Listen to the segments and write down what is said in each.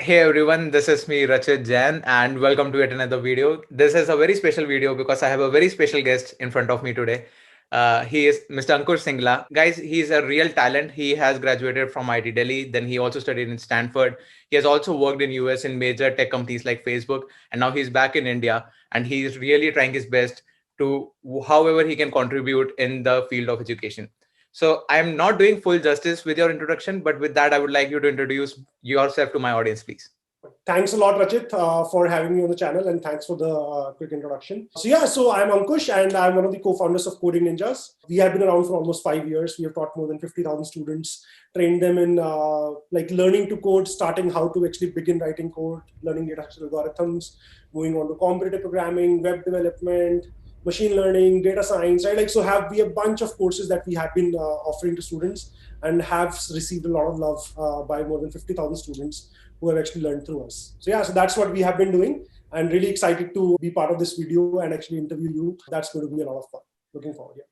Hey everyone, this is me Rachit Jain and welcome to yet another video. This is a very special video because I have a very special guest in front of me today. He is Mr. Ankush Singla. Guys, he's a real talent. He has graduated from IIT Delhi. Then he also studied in Stanford. He has also worked in US in major tech companies like Facebook. And now he's back in India and he's really trying his best to however he can contribute in the field of education. So I'm not doing full justice with your introduction, but with that, I would like you to introduce yourself to my audience, please. Thanks a lot, Rachit, for having me on the channel, and thanks for the quick introduction. So I'm Ankush, and I'm one of the co-founders of Coding Ninjas. We have been around for almost 5 years. We have taught more than 50,000 students, trained them in like learning to code, starting how to actually begin writing code, learning data structure algorithms, moving on to competitive programming, web development, machine learning, data science, right? Like, so have we a bunch of courses that we have been offering to students and have received a lot of love by more than 50,000 students who have actually learned through us. So that's what we have been doing. I'm really excited to be part of this video and actually interview you. That's going to be a lot of fun. Looking forward. Yeah.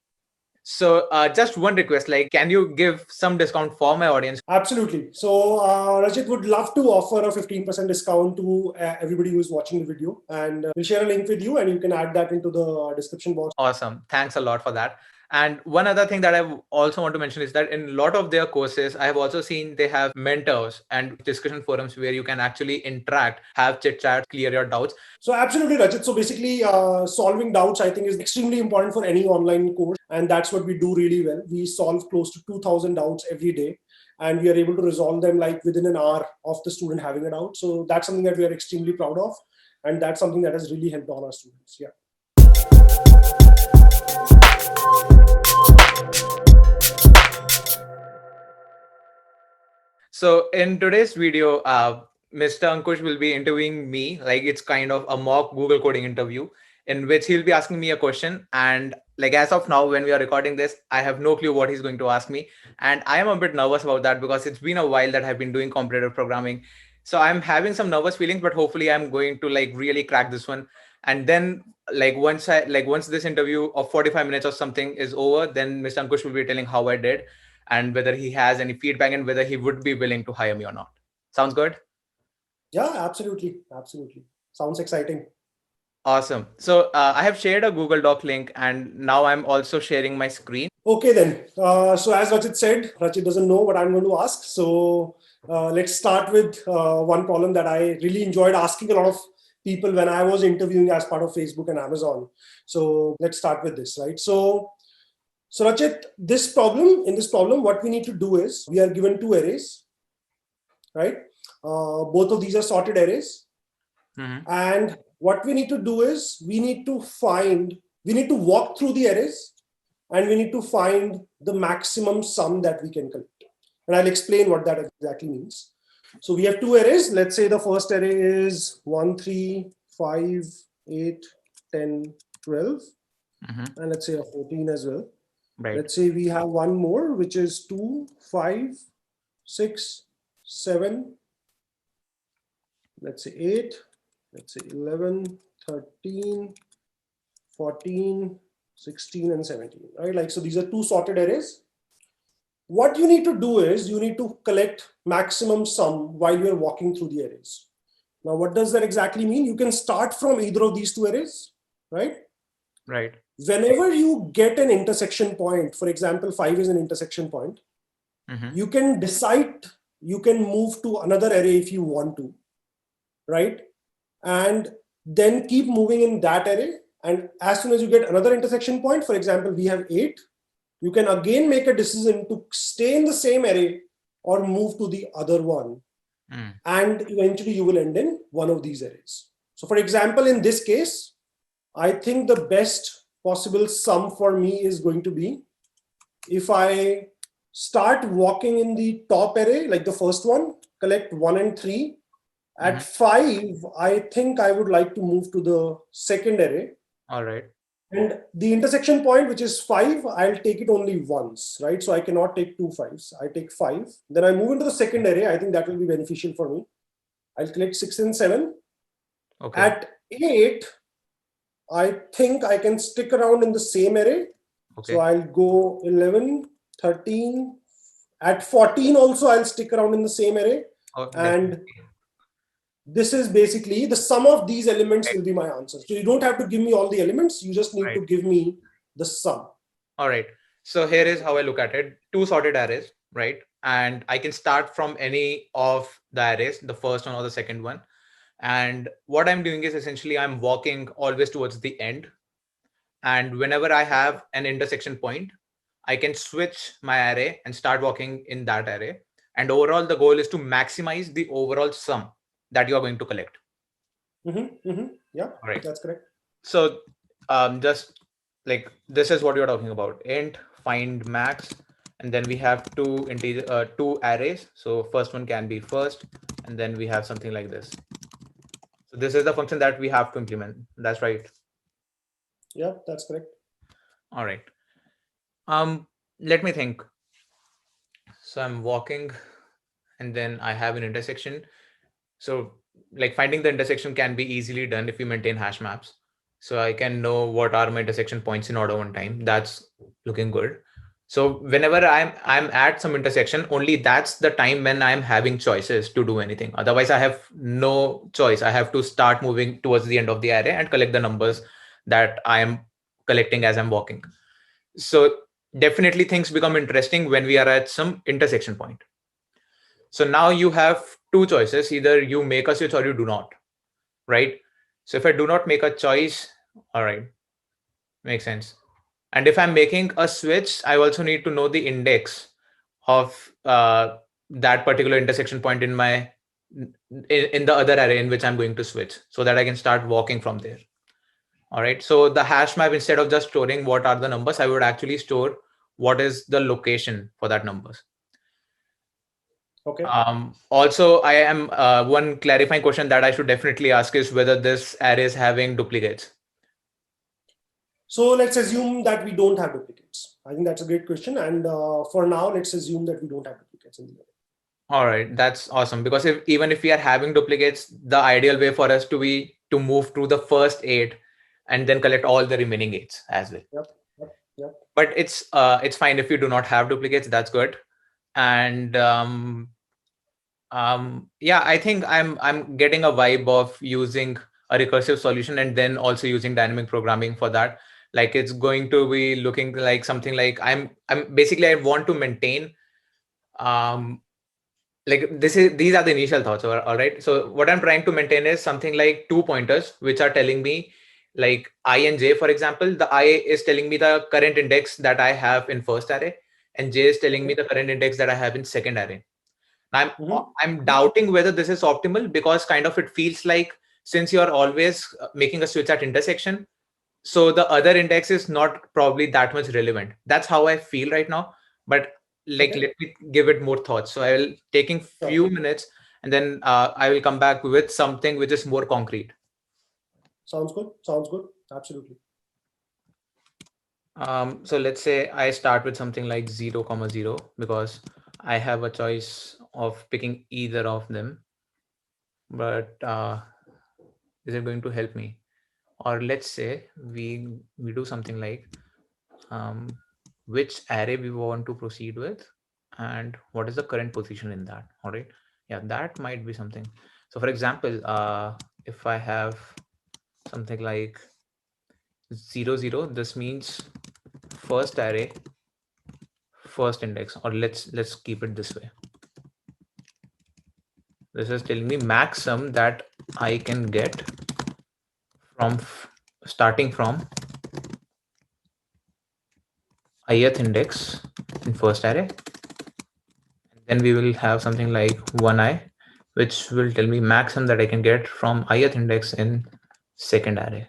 So just one request, like, can you give some discount for my audience? Absolutely. So Rajit would love to offer a 15% discount to everybody who is watching the video, and we'll share a link with you and you can add that into the description box. Awesome. Thanks a lot for that. And one other thing that I also want to mention is that in a lot of their courses, I have also seen they have mentors and discussion forums where you can actually interact, have chit chat, clear your doubts. So absolutely, Rajit. So basically, solving doubts, I think, is extremely important for any online course. And that's what we do really well. We solve close to 2,000 doubts every day. And we are able to resolve them like within an hour of the student having a doubt. So that's something that we are extremely proud of. And that's something that has really helped all our students. Yeah. So in today's video, Mr. Ankush will be interviewing me, like it's kind of a mock Google coding interview in which he'll be asking me a question. And like as of now, when we are recording this, I have no clue what he's going to ask me. And I am a bit nervous about that because it's been a while that I've been doing competitive programming. So I'm having some nervous feelings, but hopefully I'm going to like really crack this one. And then once this interview of 45 minutes or something is over, then Mr. Ankush will be telling how I did and whether he has any feedback and whether he would be willing to hire me or not. Sounds good? Yeah, absolutely. Absolutely. Sounds exciting. Awesome. So I have shared a Google Doc link and now I'm also sharing my screen. Okay, then. So as Rachit said, Rachit doesn't know what I'm going to ask. So let's start with one problem that I really enjoyed asking a lot of people when I was interviewing as part of Facebook and Amazon. So let's start with this, right? So Rachit, in this problem, what we need to do is we are given two arrays, right? Both of these are sorted arrays. Mm-hmm. And what we need to do is we need to walk through the arrays and we need to find the maximum sum that we can collect. And I'll explain what that exactly means. So we have two arrays. Let's say the first array is 1, 3, 5, 8, 10, 12. Mm-hmm. And let's say a 14 as well. Right. Let's say we have one more, which is 2, 5, 6, 7. Let's say 8. Let's say 11, 13, 14, 16, and 17, right? Like, so these are two sorted arrays. What you need to do is you need to collect maximum sum while you're walking through the arrays. Now, what does that exactly mean? You can start from either of these two arrays, right? Right. Whenever you get an intersection point, for example, 5 is an intersection point, mm-hmm. You can decide, you can move to another array if you want to, right? And then keep moving in that array. And as soon as you get another intersection point, for example, we have 8, you can again make a decision to stay in the same array or move to the other one. And eventually you will end in one of these arrays. So for example, in this case, I think the best possible sum for me is going to be if I start walking in the top array, like the first one, collect 1 and 3. At 5, I think I would like to move to the second array. All right. And the intersection point, which is 5, I'll take it only once, right? So I cannot take 2 5s. I take 5. Then I move into the second array. I think that will be beneficial for me. I'll collect 6 and 7. Okay. At 8, I think I can stick around in the same array. Okay. So I'll go 11, 13. At 14 also, I'll stick around in the same array. Okay. And this is basically the sum of these elements will be my answer. So you don't have to give me all the elements. You just need to give me the sum. All right. So here is how I look at it. Two sorted arrays, right? And I can start from any of the arrays, the first one or the second one. And what I'm doing is essentially I'm walking always towards the end. And whenever I have an intersection point, I can switch my array and start walking in that array. And overall, the goal is to maximize the overall sum that you are going to collect. Yeah, right. That's correct. So just like this is what you're talking about. Int find max, and then we have two arrays. So first one can be first, and then we have something like this. So this is the function that we have to implement. That's right. Yeah, that's correct. All right. Let me think. So I'm walking, and then I have an intersection. So like finding the intersection can be easily done if you maintain hash maps. So I can know what are my intersection points in order one time. That's looking good. So whenever I'm at some intersection, only that's the time when I'm having choices to do anything. Otherwise, I have no choice. I have to start moving towards the end of the array and collect the numbers that I am collecting as I'm walking. So definitely things become interesting when we are at some intersection point. So now you have two choices. Either you make a switch or you do not, right? So if I do not make a choice, all right, makes sense. And if I'm making a switch, I also need to know the index of that particular intersection point in my in the other array in which I'm going to switch, so that I can start walking from there. All right. So the hash map, instead of just storing what are the numbers, I would actually store what is the location for that numbers. Okay. Also, I am one clarifying question that I should definitely ask is whether this array is having duplicates. So let's assume that we don't have duplicates. I think that's a great question. And for now, let's assume that we don't have duplicates in the array. All right, that's awesome. Because even if we are having duplicates, the ideal way for us to move to the first 8 and then collect all the remaining 8s as well. Yep. But it's fine if you do not have duplicates. That's good. And yeah, I think I'm getting a vibe of using a recursive solution and then also using dynamic programming for that. Like it's going to be looking like something like I'm basically I want to maintain like these are the initial thoughts. All right. So what I'm trying to maintain is something like 2 pointers, which are telling me like I and j, for example. The I is telling me the current index that I have in first array, and j is telling me the current index that I have in second array. I'm doubting whether this is optimal, because kind of it feels like since you're always making a switch at intersection, so the other index is not probably that much relevant. That's how I feel right now. But like, let me give it more thoughts. So I will taking few minutes, and then I will come back with something which is more concrete. Sounds good. Absolutely. So let's say I start with something like 0, 0, because I have a choice of picking either of them. But is it going to help me? Or let's say we do something like which array we want to proceed with and what is the current position in that. All right. Yeah, that might be something. So for example, if I have something like 0, 0, this means first array, first index, or let's keep it this way. This is telling me max sum that I can get from starting from ith index in first array. And then we will have something like 1i, which will tell me max sum that I can get from ith index in second array.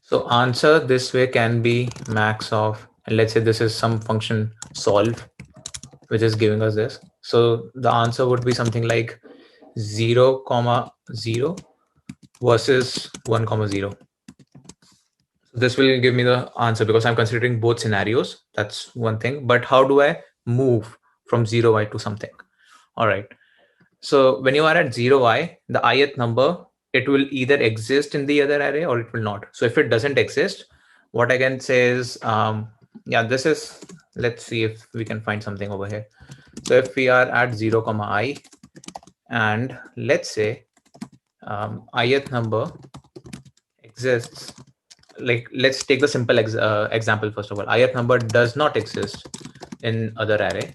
So answer this way can be max of, and let's say this is some function solve, which is giving us this. So the answer would be something like 0, 0 versus 1, 0. This will give me the answer because I'm considering both scenarios. That's one thing. But how do I move from 0i to something? All right. So when you are at 0i, the ith number, it will either exist in the other array or it will not. So if it doesn't exist, what I can say is, yeah, this is, let's see if we can find something over here. So if we are at 0, i, and let's say ith number exists. Like, let's take the simple example first of all. Ith number does not exist in other array,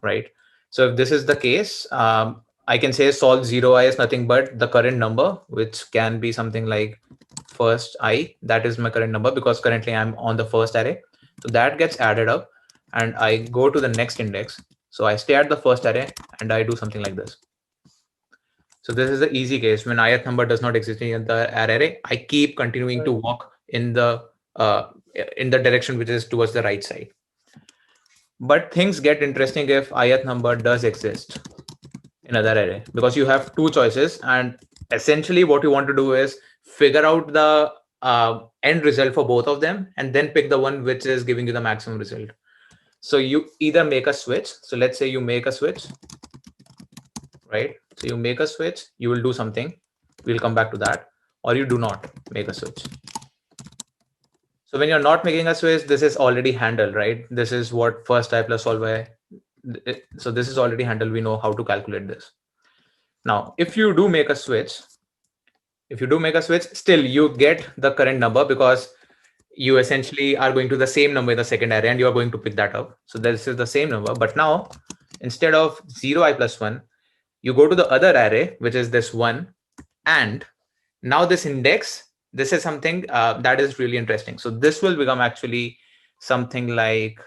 right? So if this is the case, I can say solve 0i is nothing but the current number, which can be something like first I. That is my current number because currently I'm on the first array. So that gets added up and I go to the next index. So I stay at the first array and I do something like this. So this is the easy case. When ith number does not exist in the array, I keep continuing to walk in the direction which is towards the right side. But things get interesting if ith number does exist in other array, because you have two choices, and essentially what you want to do is figure out the end result for both of them and then pick the one which is giving you the maximum result. So you either make a switch. So let's say you make a switch, right? So you make a switch, you will do something, we'll come back to that, or you do not make a switch. So when you're not making a switch, this is already handled, right? This is what first I plus solve I. So this is already handled. We know how to calculate this. Now, if you do make a switch, still you get the current number because you essentially are going to the same number in the second array and you are going to pick that up. So this is the same number, but now instead of 0i plus 1, you go to the other array, which is this 1, and now this index, this is something that is really interesting. So this will become actually something like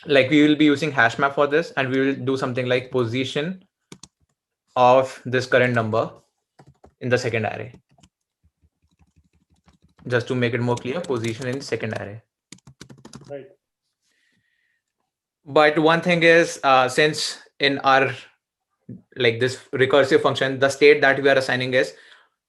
we will be using hash map for this, and we will do something like position of this current number in the second array. Just to make it more clear, position in second array. Right. But one thing is, since in our this recursive function, the state that we are assigning is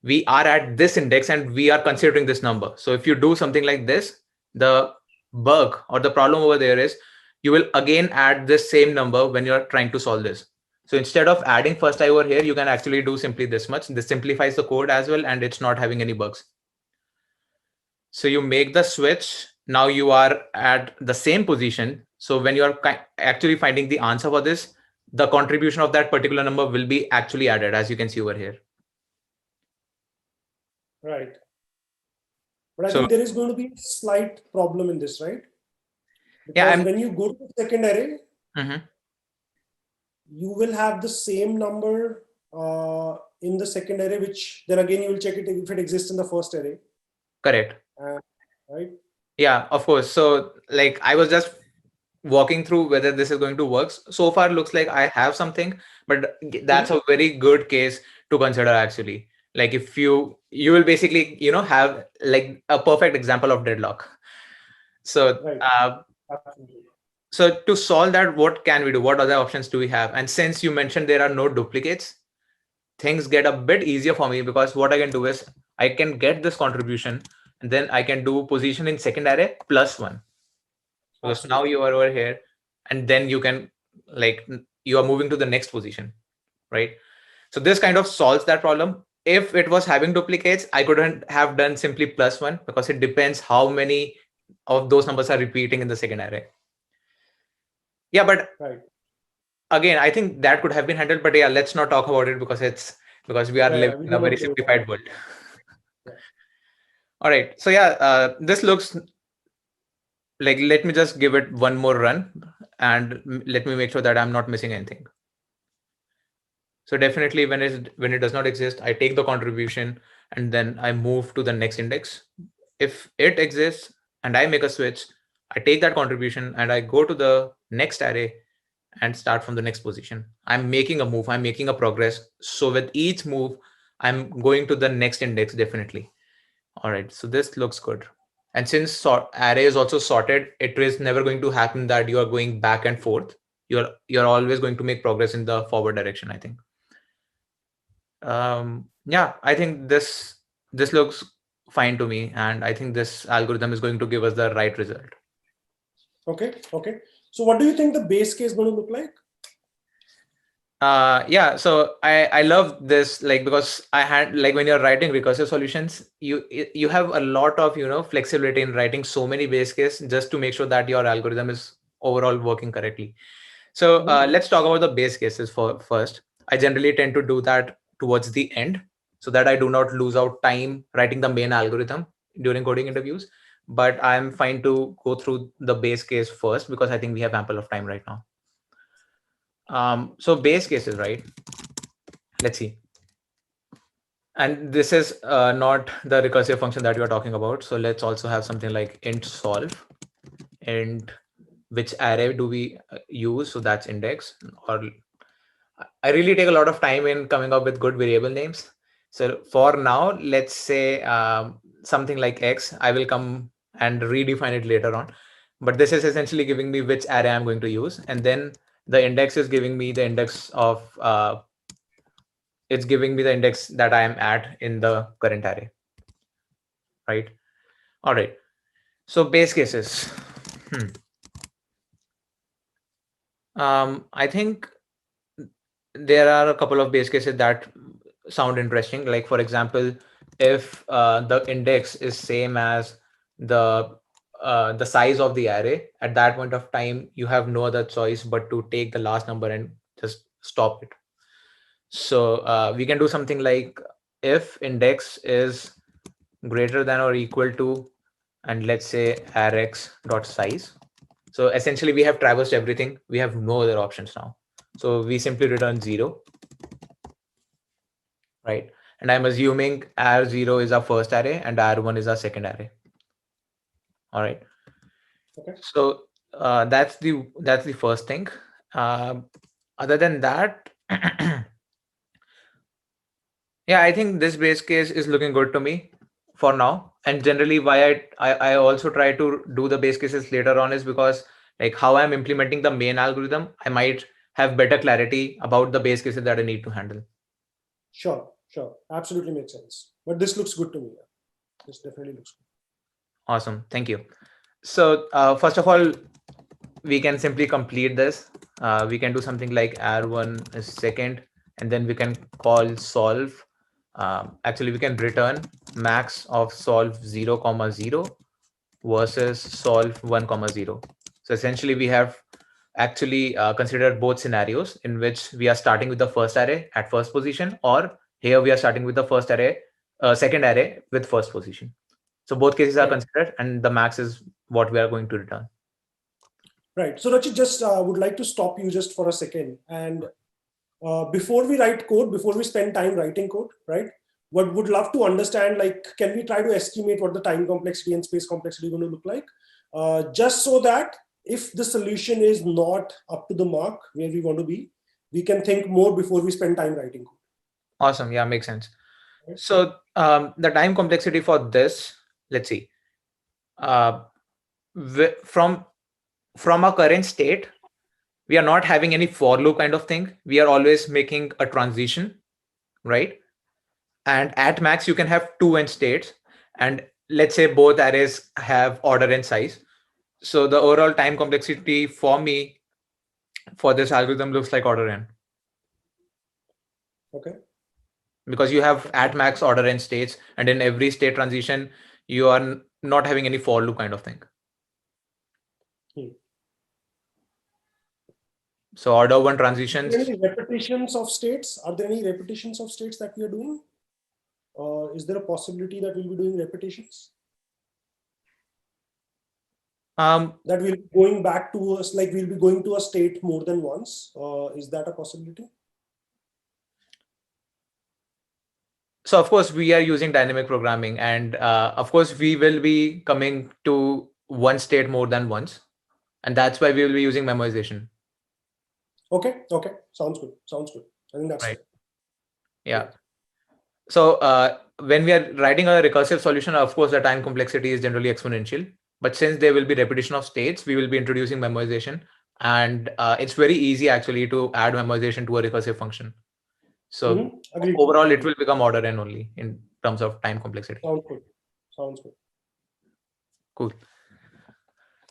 we are at this index and we are considering this number. So if you do something like this, the bug or the problem over there is you will again add this same number when you're trying to solve this. So instead of adding first I over here, you can actually do simply this much. This simplifies the code as well, and it's not having any bugs. So you make the switch. Now you are at the same position. So when you are actually finding the answer for this, the contribution of that particular number will be actually added, as you can see over here. Right. But I think there is going to be a slight problem in this, right? Because when you go to the second array, you will have the same number in the second array, which then again you will check it if it exists in the first array. Correct. Right? Yeah, of course. So I was just walking through whether this is going to work. So far looks like I have something, but that's a very good case to consider actually. Like if you will basically, have a perfect example of deadlock. So, so to solve that, what can we do? What other options do we have? And since you mentioned there are no duplicates, things get a bit easier for me, because what I can do is I can get this contribution and then I can do position in second array plus 1. Because now you are over here and then you can you are moving to the next position, right? So this kind of solves that problem. If it was having duplicates, I couldn't have done simply plus 1, because it depends how many of those numbers are repeating in the second array. Yeah, but again, I think that could have been handled, but yeah, let's not talk about it because we are living in a very simplified world. All right. So yeah, this looks let me just give it one more run and let me make sure that I'm not missing anything. So definitely when it does not exist, I take the contribution and then I move to the next index. If it exists and I make a switch, I take that contribution and I go to the next array and start from the next position. I'm making a move, I'm making a progress. So with each move, I'm going to the next index definitely. All right, so this looks good. And since array is also sorted, it is never going to happen that you are going back and forth. You're always going to make progress in the forward direction, I think. Yeah, I think this looks fine to me, and I think this algorithm is going to give us the right result. Okay. So what do you think the base case is going to look like? Yeah, so I love this, because I had when you're writing recursive solutions, you have a lot of flexibility in writing so many base cases just to make sure that your algorithm is overall working correctly. So let's talk about the base cases first. I generally tend to do that towards the end so that I do not lose out time writing the main algorithm during coding interviews. But I'm fine to go through the base case first because I think we have ample of time right now. So base cases, right? Let's see. And this is not the recursive function that we are talking about. So let's also have something like int solve, and which array do we use? So that's index. Or I really take a lot of time in coming up with good variable names. So for now, let's say something like X. I will come and redefine it later on. But this is essentially giving me which array I'm going to use. And then the index is giving me the index of, it's giving me the index that I am at in the current array. Right. All right. So base cases. I think there are a couple of base cases that sound interesting. Like for example, if the index is same as the size of the array, at that point of time, you have no other choice but to take the last number and just stop it. So we can do something like if index is greater than or equal to, and let's say arx dot size. So essentially we have traversed everything. We have no other options now. So we simply return 0, right? And I'm assuming R0 is our first array and R1 is our second array. All right. Okay. So that's the first thing. Other than that, yeah, I think this base case is looking good to me for now. And generally, why I also try to do the base cases later on is because like how I'm implementing the main algorithm, I might have better clarity about the base cases that I need to handle. Sure. Absolutely makes sense. But this looks good to me. This definitely looks good. Awesome. Thank you. So first of all, we can simply complete this. We can do something like R1 is second, and then we can call solve. Actually, we can return max of solve 0, 0 versus solve 1, 0. So essentially, we have actually considered both scenarios in which we are starting with the first array at first position, or here we are starting with the first array, second array with first position. So both cases are considered, and the max is what we are going to return. Right. So Rachit, just would like to stop you just for a second. And before we write code, before we spend time writing code, right? What would love to understand, like, can we try to estimate what the time complexity and space complexity are going to look like? Just so that if the solution is not up to the mark where we want to be, we can think more before we spend time writing code. Awesome. Yeah, makes sense. So the time complexity for this, let's see. From our current state, we are not having any for loop kind of thing. We are always making a transition, right? And at max, you can have 2 end states. And let's say both arrays have order and size. So the overall time complexity for me for this algorithm looks like order n. Okay. Because you have at max order n states, and in every state transition, you are not having any for loop kind of thing. So order 1 transitions. Are there any repetitions of states? Are there any repetitions of states that we are doing? Is there a possibility that we'll be doing repetitions? That we'll be going back to us, like we'll be going to a state more than once. Is that a possibility? So of course we are using dynamic programming, and of course we will be coming to one state more than once, and that's why we will be using memoization. Okay. Sounds good. I think that's right. Yeah. So when we are writing a recursive solution, of course the time complexity is generally exponential. But since there will be repetition of states, we will be introducing memoization, and it's very easy actually to add memoization to a recursive function. So overall, it will become order n only in terms of time complexity. Sounds good. Cool.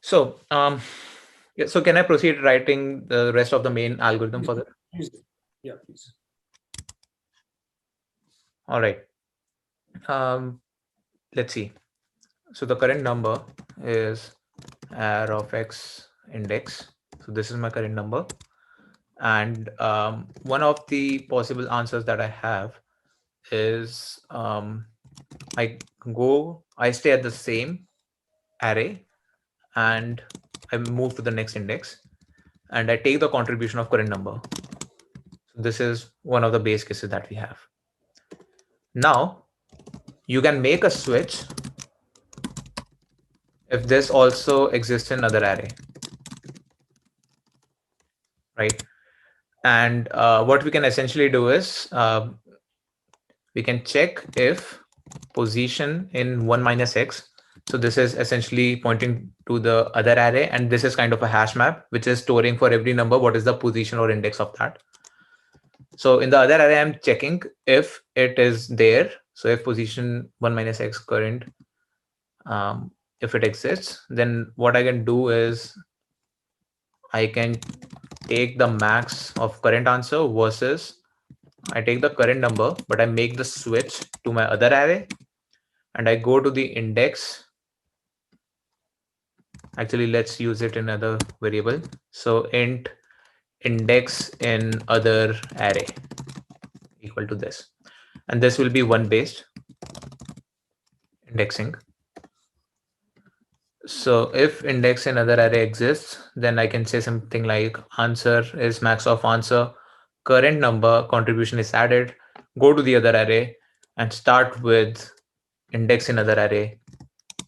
So, yeah, so can I proceed writing the rest of the main algorithm for that? Please. Yeah, please. All right. Let's see. So the current number is r of x index. So this is my current number. And one of the possible answers that I have is I stay at the same array and I move to the next index and I take the contribution of current number. So this is one of the base cases that we have. Now you can make a switch if this also exists in another array, right? And what we can essentially do is we can check if position in 1 minus x. So this is essentially pointing to the other array, and this is kind of a hash map, which is storing for every number what is the position or index of that. So in the other array, I'm checking if it is there. So if position 1 minus x current, if it exists, then what I can do is I can take the max of current answer versus I take the current number, but I make the switch to my other array and I go to the index. Actually, let's use it in another variable. So int index in other array equal to this. And this will be 1 based indexing. So if index in other array exists, then I can say something like answer is max of answer, current number contribution is added, go to the other array and start with index in other array.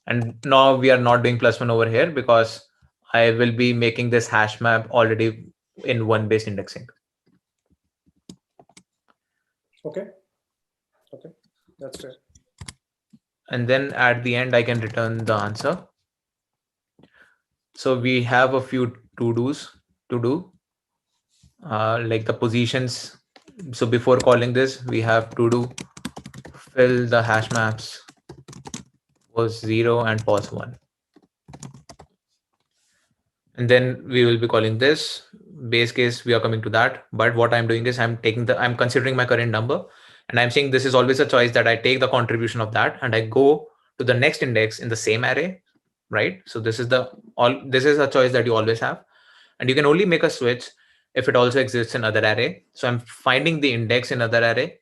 And now we are not doing +1 over here because I will be making this hash map already in 1 based indexing. Okay. Okay, that's fair. And then at the end, I can return the answer. So we have a few to-dos to do, like the positions. So before calling this, we have to do fill the hash maps was 0 and pos 1. And then we will be calling this base case. We are coming to that. But what I'm doing is I'm considering my current number and I'm saying this is always a choice that I take the contribution of that and I go to the next index in the same array, right? So this is a choice that you always have. And you can only make a switch if it also exists in other array. So I'm finding the index in other array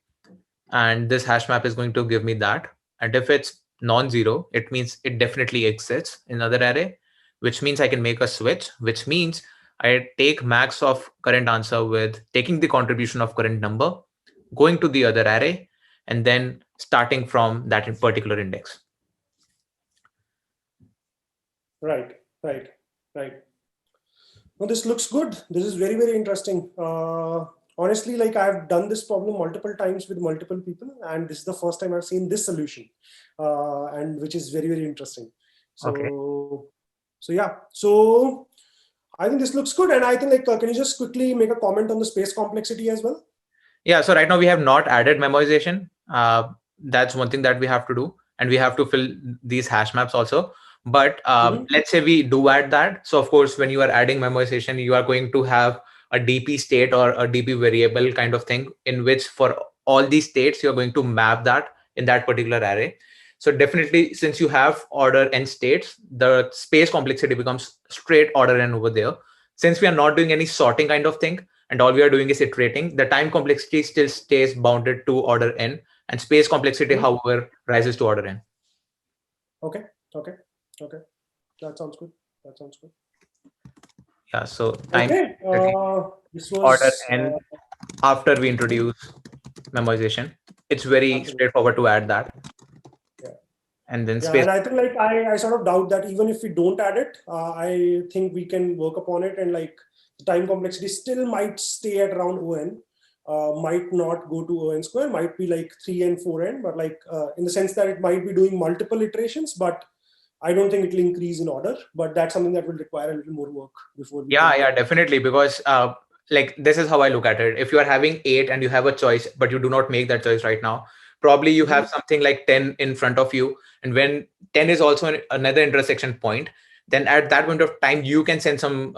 and this hash map is going to give me that. And if it's non-zero, it means it definitely exists in other array, which means I can make a switch, which means I take max of current answer with taking the contribution of current number, going to the other array, and then starting from that particular index. Right. Well, this looks good. This is very, very interesting. Honestly, like I've done this problem multiple times with multiple people, and this is the first time I've seen this solution, and which is very, very interesting. So, Okay. So yeah, so I think this looks good. And I think like, can you just quickly make a comment on the space complexity as well? Yeah, so right now we have not added memoization. That's one thing that we have to do. And we have to fill these hash maps also. But let's say we do add that. So of course, when you are adding memoization, you are going to have a DP state or a DP variable kind of thing in which for all these states, you're going to map that in that particular array. So definitely, since you have order n states, the space complexity becomes straight order n over there. Since we are not doing any sorting kind of thing, and all we are doing is iterating, the time complexity still stays bounded to order n, and space complexity, however, rises to order n. Okay. That sounds good. Yeah, so time this was order n after we introduce memoization. It's very straightforward to add that. And then space. And I think like I sort of doubt that even if we don't add it, I think we can work upon it, and like the time complexity still might stay at around ON, might not go to ON square, might be like 3n, 4n, but like in the sense that it might be doing multiple iterations, but I don't think it will increase in order, but that's something that will require a little more work before we Yeah, definitely, because like this is how I look at it. If you are having 8 and you have a choice, but you do not make that choice right now, probably you have something like 10 in front of you. And when 10 is also another intersection point, then at that point of time, you can send some,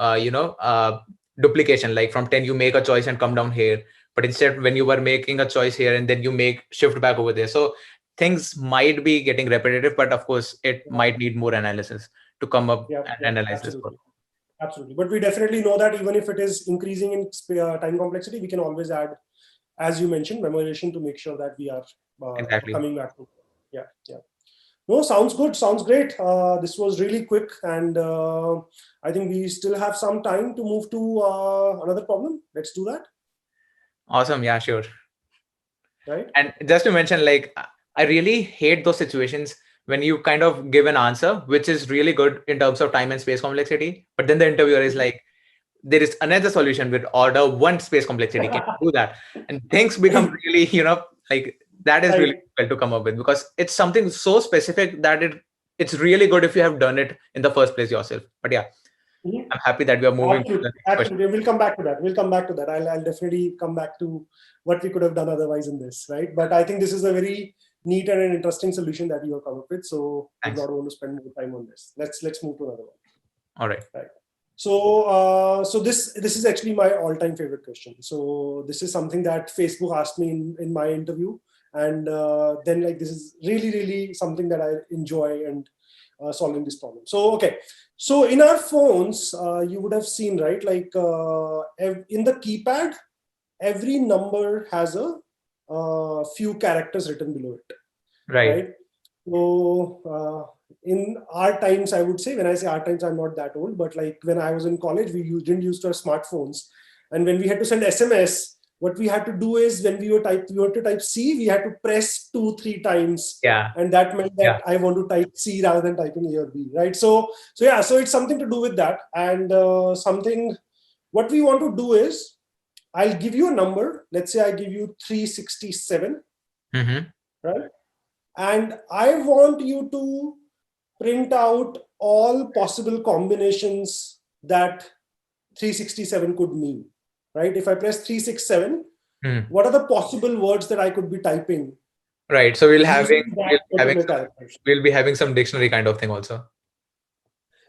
duplication. Like from 10, you make a choice and come down here. But instead, when you were making a choice here and then you make shift back over there. So things might be getting repetitive, but of course, it might need more analysis to come up and analyze this. Absolutely. But we definitely know that even if it is increasing in time complexity, we can always add, as you mentioned, memorization to make sure that we are Exactly. coming back to. Yeah, yeah. No, sounds good. Sounds great. This was really quick, and I think we still have some time to move to another problem. Let's do that, Awesome. Yeah, sure. right? And just to mention, like, I really hate those situations when you kind of give an answer, which is really good in terms of time and space complexity, but then the interviewer is like, there is another solution with order one space complexity. Can you do that? And things become really, like that is really Right. difficult to come up with because it's something so specific that it's really good if you have done it in the first place yourself. But yeah, Mhm. I'm happy that we are moving to the Absolutely. next question. Absolutely. We'll come back to that. We'll come back to that. I'll definitely come back to what we could have done otherwise in this, right? But I think this is a very neat and an interesting solution that you have come up with. So we Thanks. not want to spend more time on this. Let's move to another one. All right. Right. So this is actually my all-time favorite question. So this is something that Facebook asked me in my interview, and then like this is really something that I enjoy and solving this problem. So okay, so in our phones, you would have seen, right, like in the keypad, every number has a few characters written below it, Right. right? So in our times, I would say, when I say our times, I'm not that old, but like when I was in college, didn't use to have smartphones, and when we had to send SMS, what we had to do is when we were to type C, we had to press 2-3 times, Yeah. and that meant that I want to type C rather than typing A or B, right? So yeah, so it's something to do with that, and something. What we want to do is, I'll give you a number. Let's say I give you 367, Mm-hmm. right? And I want you to print out all possible combinations that 367 could mean, right? If I press 367, what are the possible words that I could be typing Right. So using that particular characters? we'll be having some dictionary kind of thing also.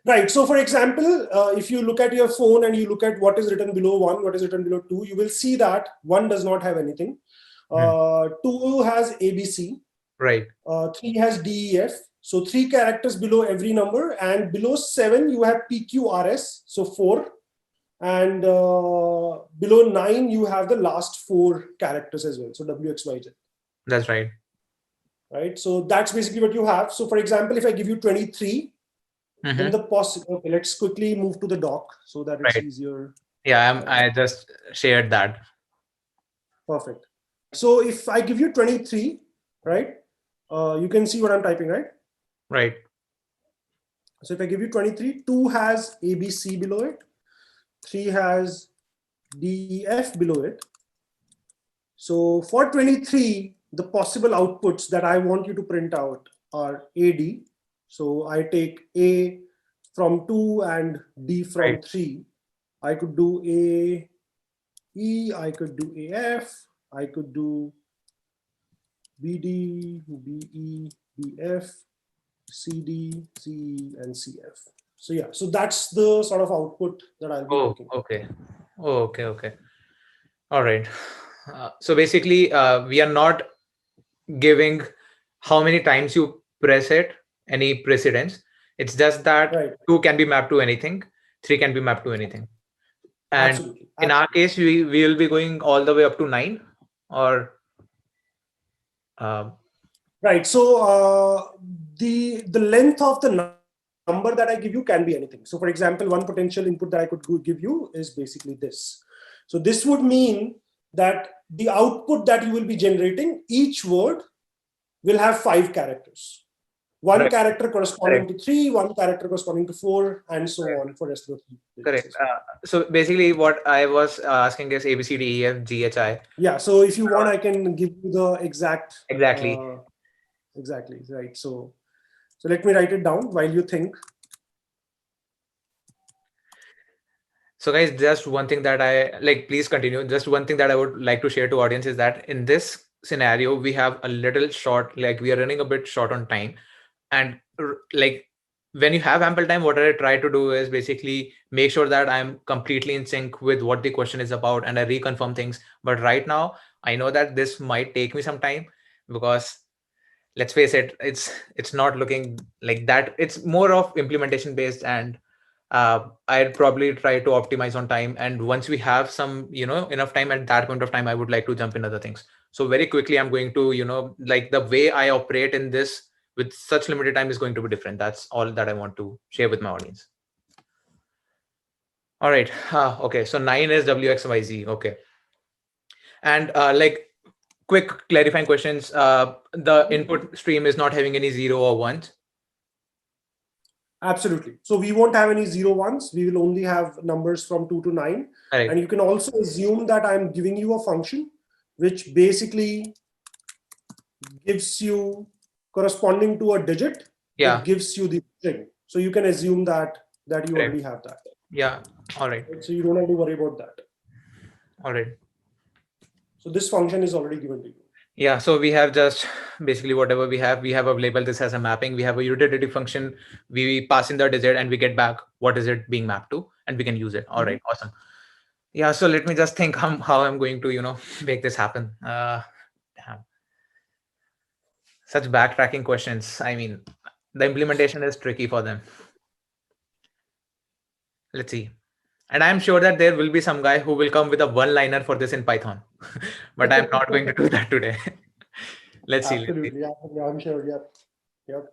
Right. So, for example, if you look at your phone and you look at what is written below 1, what is written below 2, you will see that 1 does not have anything. 2 has ABC. Right. 3 has DEF. So 3 characters below every number, and below 7 you have PQRS, so 4, and below 9 you have the last 4 characters as well, so WXYZ. That's right. Right. So that's basically what you have. So for example, if I give you 23, in the possible, okay, let's quickly move to the doc so that it's easier. Yeah, I just shared that. Perfect. So if I give you 23, right, you can see what I'm typing, right? Right. So if I give you 23, 2 has ABC below it, 3 has DEF below it. So for 23, the possible outputs that I want you to print out are AD. So I take A from 2 and D from 3. I could do AE, I could do AF, I could do BD, BE, BF, CD, CE, and CF. So yeah, so that's the sort of output that I'll be looking at. Okay. Okay. All right. So basically, we are not giving how many times you press it, any precedence. It's just that 2 can be mapped to anything, 3 can be mapped to anything. And Absolutely. in our case, we will be going all the way up to 9 or... Right. So the length of the number that I give you can be anything. So for example, one potential input that I could give you is basically this. So this would mean that the output that you will be generating, each word will have 5 characters. One character corresponding to 3, one character corresponding to 4, and so on for rest of the 3. Correct. So basically what I was asking is A, B, C, D, E, F, G, H, I. Yeah. So if you want, I can give you the exact. Exactly. Exactly. Right. So let me write it down while you think. So guys, just one thing that I like, please continue. Just one thing that I would like to share to audience is that in this scenario, we have a little short, like we are running a bit short on time. And like when you have ample time, what I try to do is basically make sure that I'm completely in sync with what the question is about and I reconfirm things. But right now, I know that this might take me some time because let's face it, it's not looking like that. It's more of implementation based, and I'd probably try to optimize on time. And once we have some, enough time, at that point of time, I would like to jump in other things. So very quickly, I'm going to, like the way I operate in this with such limited time is going to be different. That's all that I want to share with my audience. All right. Okay. So 9 is WXYZ. Okay. And like quick clarifying questions. The input stream is not having any 0 or 1s. Absolutely. So we won't have any 0 1s. We will only have numbers from 2 to 9. Right. And you can also assume that I'm giving you a function which basically gives you corresponding to a digit. Yeah. It gives you the string. So you can assume that you already have that. Yeah. All right. So you don't have to worry about that. All right. So this function is already given to you. Yeah, so we have just basically whatever we have a label this as a mapping. We have a utility function. We pass in the digit and we get back what is it being mapped to, and we can use it. All right, awesome. Yeah, so let me just think how I'm going to, make this happen. Damn. Such backtracking questions. I mean, the implementation is tricky for them. Let's see. And I'm sure that there will be some guy who will come with a one-liner for this in Python, but I'm not going to do that today. Let's see. Absolutely. Yeah, I'm sure. Yep.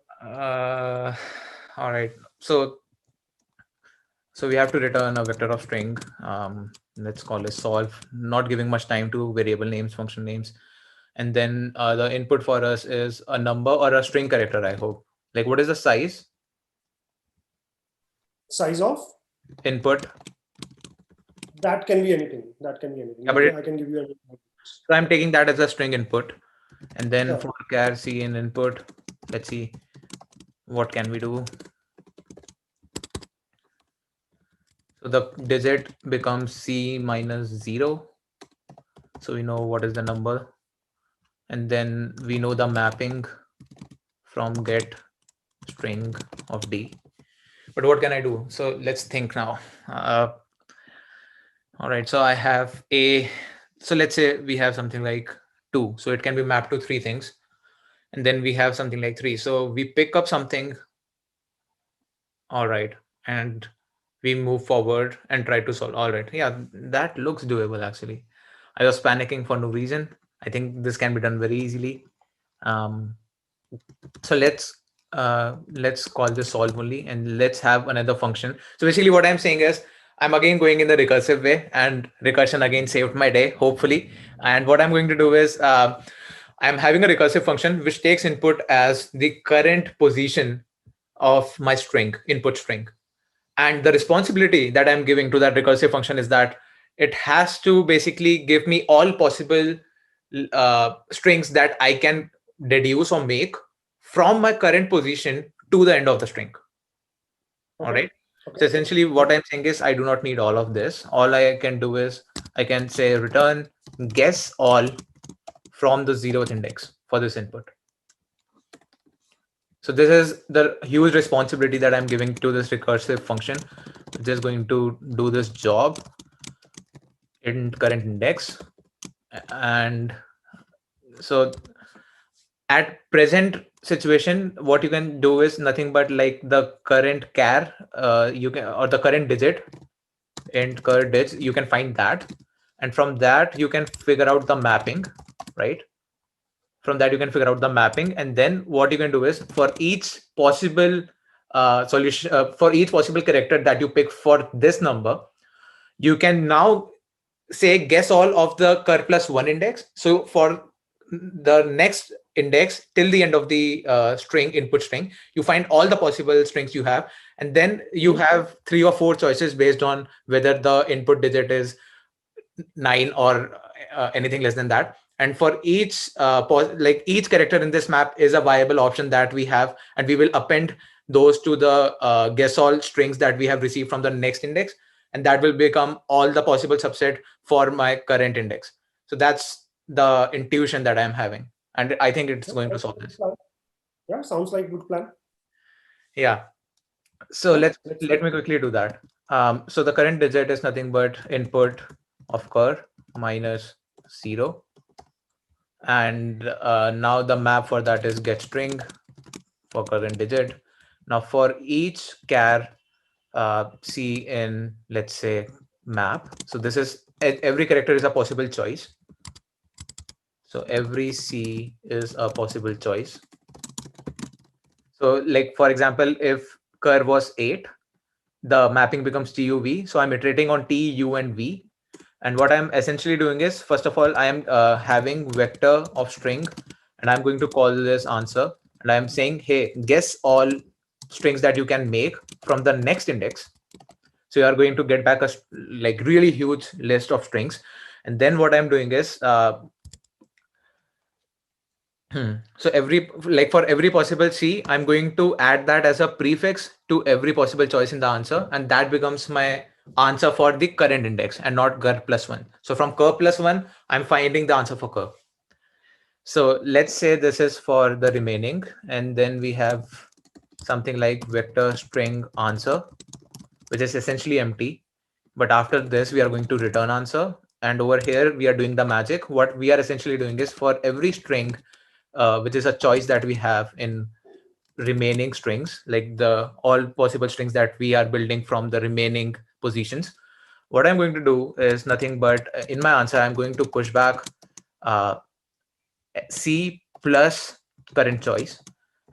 All right. So we have to return a vector of string. Let's call it solve, not giving much time to variable names, function names. And then the input for us is a number or a string character, I hope. Like, what is the size? Size of? Input. That can be anything. Yeah, but I can give you anything. So I'm taking that as a string input. And then for char C in input, let's see, what can we do? So the digit becomes C minus 0. So we know what is the number. And then we know the mapping from get string of D. But what can I do? So let's think now. All right, so I have so let's say we have something like 2. So it can be mapped to 3 things. And then we have something like 3. So we pick up something. All right. And we move forward and try to solve. All right. Yeah, that looks doable, actually. I was panicking for no reason. I think this can be done very easily. So let's call this solve only, and let's have another function. So basically what I'm saying is I'm again going in the recursive way, and recursion again saved my day, hopefully. And what I'm going to do is I'm having a recursive function which takes input as the current position of my string, input string. And the responsibility that I'm giving to that recursive function is that it has to basically give me all possible strings that I can deduce or make from my current position to the end of the string. All right. So essentially what I'm saying is I do not need all of this. All I can do is I can say return guess all from the 0th index for this input. So this is the huge responsibility that I'm giving to this recursive function, which is going to do this job in current index. And so at present situation, what you can do is nothing but like the current char, you can, or the current digit, int cur dig, you can find that. And from that, you can figure out the mapping, right? From that, you can figure out the mapping. And then what you can do is for each possible solution, for each possible character that you pick for this number, you can now say guess all of the cur plus 1 index. So for the next index till the end of the string, input string, you find all the possible strings you have. And then you have 3 or 4 choices based on whether the input digit is 9 or anything less than that. And for each like each character in this map is a viable option that we have, and we will append those to the guess all strings that we have received from the next index, and that will become all the possible subset for my current index. So that's the intuition that I'm having, and I think it's going to solve this. Yeah, sounds like a good plan. Yeah. So let me quickly do that. So the current digit is nothing but input of cur minus 0. And now the map for that is get string for current digit. Now for each char, C in, let's say, map. So this is, every character is a possible choice. So every C is a possible choice. So like, for example, if curve was 8, the mapping becomes TUV. So I'm iterating on T, U, and V. And what I'm essentially doing is, first of all, I am having vector of string, and I'm going to call this answer. And I'm saying, hey, guess all strings that you can make from the next index. So you are going to get back a like really huge list of strings. And then what I'm doing is, so for every possible C, I'm going to add that as a prefix to every possible choice in the answer, and that becomes my answer for the current index and not cur plus 1. So from cur plus 1, I'm finding the answer for cur. So let's say this is for the remaining, and then we have something like vector string answer, which is essentially empty. But after this, we are going to return answer. And over here, we are doing the magic. What we are essentially doing is, for every string, which is a choice that we have in remaining strings, like the all possible strings that we are building from the remaining positions, what I'm going to do is nothing but, in my answer, I'm going to push back C plus current choice.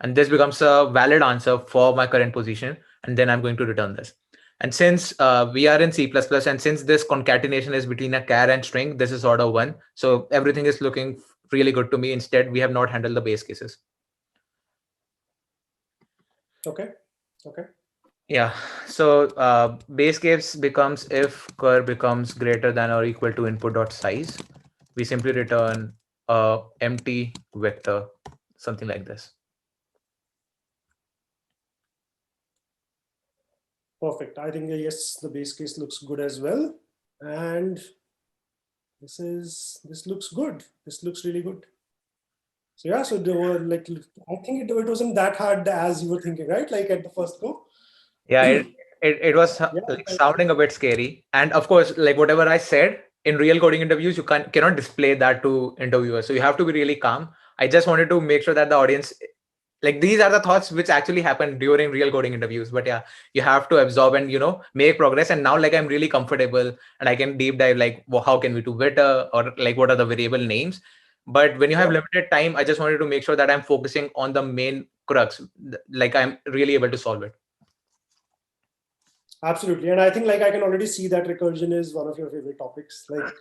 And this becomes a valid answer for my current position. And then I'm going to return this. And since we are in C++, and since this concatenation is between a char and string, this is order 1. So everything is looking really good to me. Instead, we have not handled the base cases. Okay. Yeah. So base case becomes if cur becomes greater than or equal to input.size. We simply return a empty vector, something like this. Perfect. I think yes, the base case looks good as well, and this looks good. This looks really good. So yeah, so there were like, I think it wasn't that hard as you were thinking, right? Like at the first go. Yeah, it was like sounding a bit scary. And of course, like whatever I said in real coding interviews, you cannot display that to interviewers. So you have to be really calm. I just wanted to make sure that the audience, like, these are the thoughts which actually happen during real coding interviews. But yeah, you have to absorb and make progress. And now, like, I'm really comfortable and I can deep dive, like, well, how can we do better, or like what are the variable names. But when you have limited time, I just wanted to make sure that I'm focusing on the main crux, like I'm really able to solve it. Absolutely, and I think like I can already see that recursion is one of your favorite topics. Like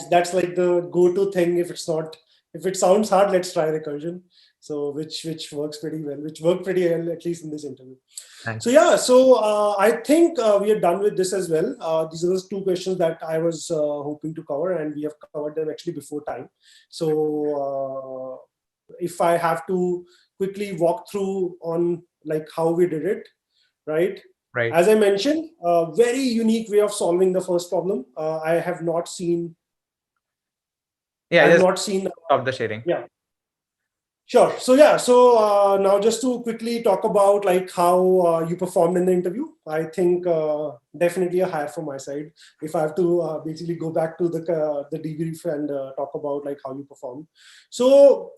that's like the go-to thing. If it sounds hard, let's try recursion. So which works pretty well, which worked pretty well at least in this interview. Thanks. So yeah, so I think we are done with this as well. These are the two questions that I was hoping to cover, and we have covered them actually before time. So if I have to quickly walk through on like how we did it, right? Right. As I mentioned, a very unique way of solving the first problem. I have not seen. Yeah, I have not seen. Stop the sharing. Yeah. Sure. So yeah. So now just to quickly talk about like how you performed in the interview. I think definitely a hire from my side. If I have to basically go back to the debrief and talk about like how you performed. So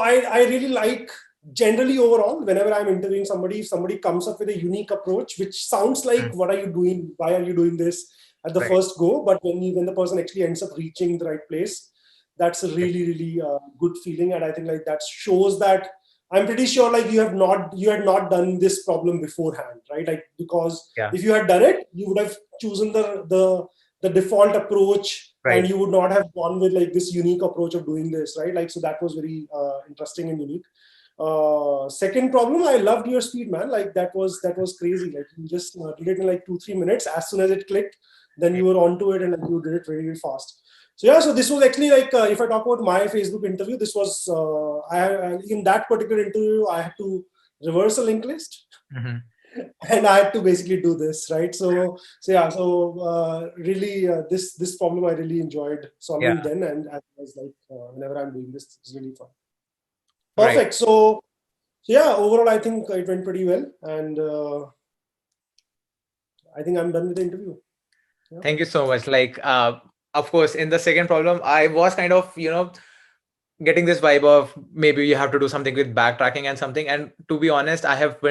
I really like, generally overall, whenever I'm interviewing somebody, if somebody comes up with a unique approach, which sounds like, what are you doing? Why are you doing this at the first go? But when the person actually ends up reaching the right place, that's a really good feeling. And I think like that shows that I'm pretty sure like you had not done this problem beforehand, right? Like, because if you had done it, you would have chosen the default approach, and you would not have gone with like this unique approach of doing this, right? Like, so that was very interesting and unique. Second problem, I loved your speed, man. Like that was crazy. Like you just did it in like 2-3 minutes. As soon as it clicked, then you were onto it, and like, you did it very fast. So yeah, so this was actually like, if I talk about my Facebook interview, this was, in that particular interview, I had to reverse a linked list. And I had to basically do this, right? So yeah, so really, this problem I really enjoyed solving then, and I was like, whenever I'm doing this, it's really fun. Perfect. So yeah, overall, I think it went pretty well, and I think I'm done with the interview. Yeah. Thank you so much. Like, of course, in the second problem, I was kind of, getting this vibe of maybe you have to do something with backtracking and something. And to be honest, I have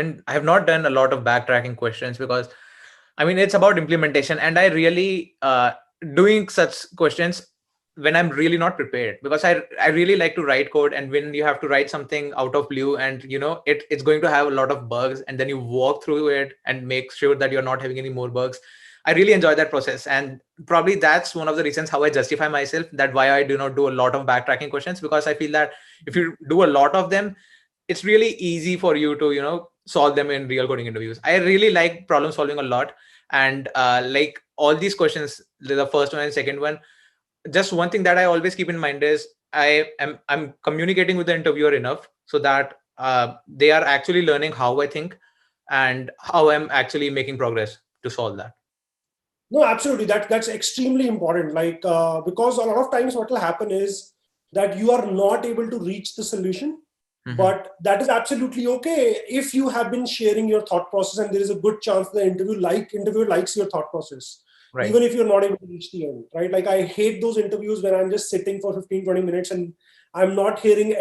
not done a lot of backtracking questions, because I mean, it's about implementation, and I really doing such questions when I'm really not prepared, because I really like to write code, and when you have to write something out of blue, and it's going to have a lot of bugs, and then you walk through it and make sure that you're not having any more bugs. I really enjoy that process, and probably that's one of the reasons how I justify myself that why I do not do a lot of backtracking questions, because I feel that if you do a lot of them, it's really easy for you to solve them in real coding interviews. I really like problem solving a lot, and like all these questions, the first one and second one, just one thing that I always keep in mind is I'm communicating with the interviewer enough so that they are actually learning how I think and how I'm actually making progress to solve that. No, absolutely. That's extremely important. Like because a lot of times what will happen is that you are not able to reach the solution, but that is absolutely okay if you have been sharing your thought process, and there is a good chance the interviewer likes your thought process, Right. even if you're not able to reach the end, right? Like I hate those interviews when I'm just sitting for 15-20 minutes and I'm not hearing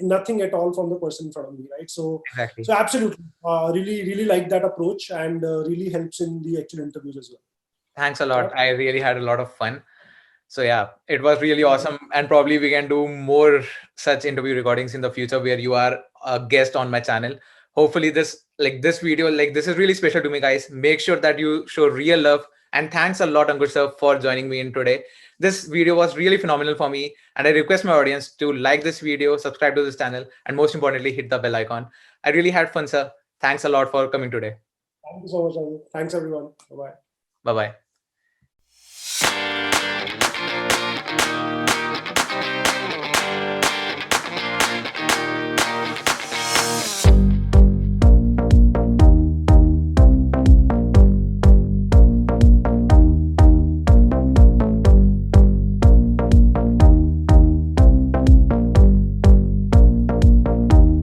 nothing at all from the person in front of me, right? So Exactly. so absolutely, really like that approach, and really helps in the actual interviews as well. Thanks a lot. Yeah. I really had a lot of fun. So yeah, it was really awesome, and probably we can do more such interview recordings in the future where you are a guest on my channel. Hopefully this video, this is really special to me, guys. Make sure that you show real love, and thanks a lot, Ankush sir, for joining me in today. This video was really phenomenal for me, and I request my audience to like this video, subscribe to this channel, and most importantly, hit the bell icon. I really had fun, sir. Thanks a lot for coming today. Thank you so much, Ajay. Thanks everyone. Bye-bye. Bye-bye.